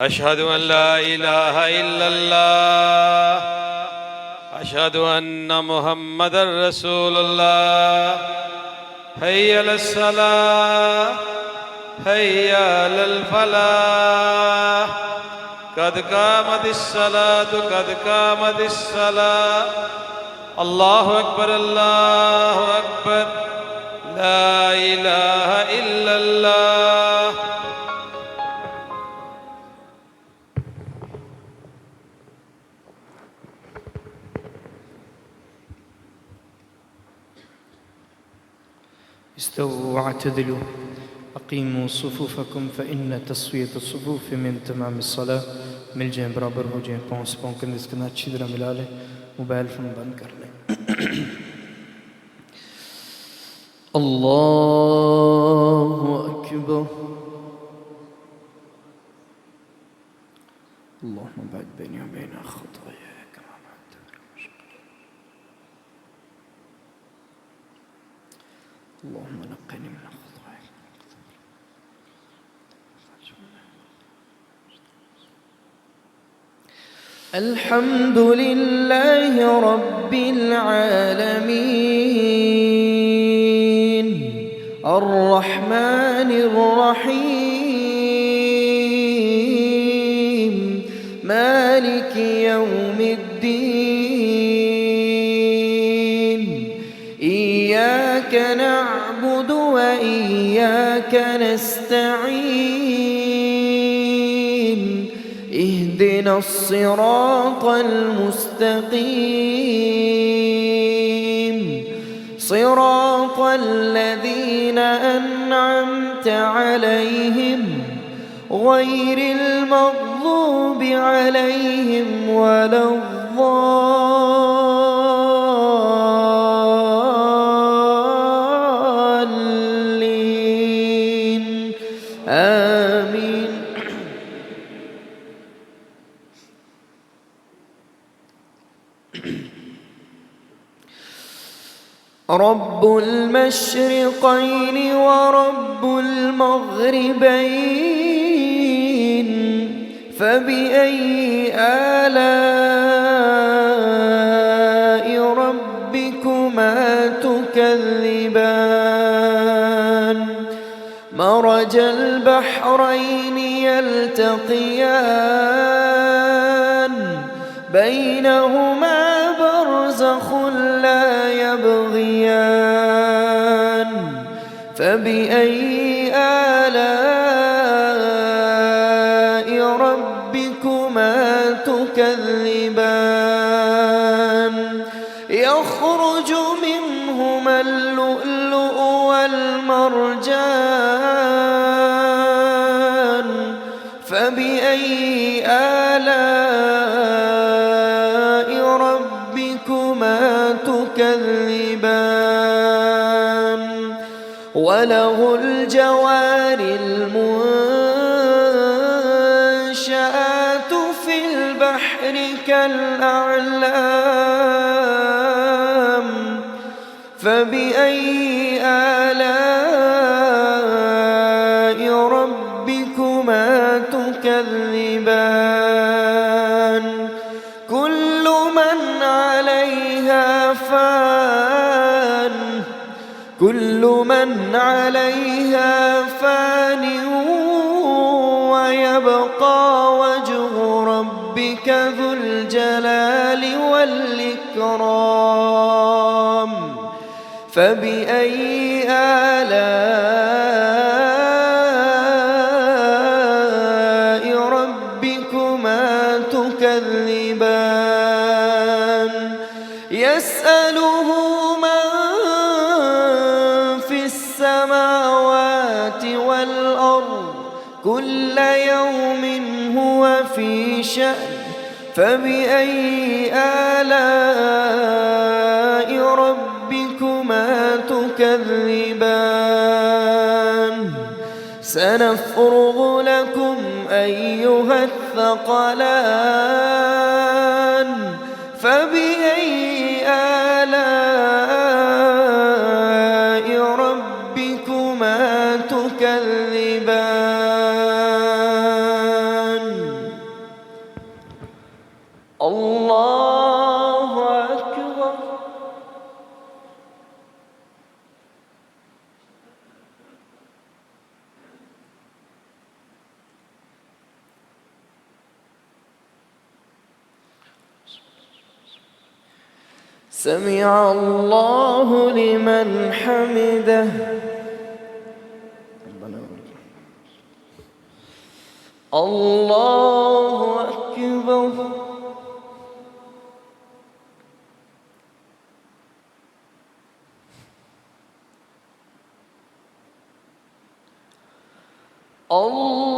أشهد أن لا إله إلا الله أشهد أن محمدًا رسول الله حي على الصلاة حي على الفلاح قد قامت الصلاة قد قامت الصلاة الله أكبر الله أكبر لا إله إلا الله. استووا واعتدلوا अकीमू सुफूफ़कुम फ़इन्न तस्वीयत सुफूफ़ मिन तमाम الصلاة। मिल जाएं, बराबर हो जाएं, पाँव कंधे इसके अंदर अच्छी तरह मिला लें, मोबाइल फ़ोन बंद कर लें। अल्लाहु अकबर। अल्लाहुम्मा बअद बैनी व बैन ख़ताया कमा बअदत अल्लाहुम्मा नक़्क़िनी मिन ख़ताया। अल्हम्दुलिल्लाहि रब्बिल आलमीन अर्रहमानिर रहीम मालिकि यौमिद्दीन इय्याक नअबुदु व इय्याक नस्तईन اهدنا الصراط المستقيم صراط الذين أنعمت عليهم غير المغضوب عليهم ولا الضالين آمين. رب المشرقين ورب المغربين فبأي آلاء ربكما تكذبان مرج البحرين يلتقيان بينهما برزخ لا يبغيان فبأي آلاء ربكما تكذبان يخرج منهما اللؤلؤ والمرجان فبأي آلاء ربكما تكذبان وله الجوار المنشآت في البحر كالأعلام فبأي آلاء ربكما تكذبان كل من عليها فان كل من عليها فان ويبقى وجه ربك ذو الجلال والإكرام فبأي آلاء ربكما تكذبان يسأله من في السماوات والأرض كل يوم هو في شأن فبأي آلاء ربكما تكذبان سنفرغ لكم أيها الثقلان فبأي آلاء ربكما تكذبان الله أكبر. سمع الله لمن حمده. الله أكبر. الله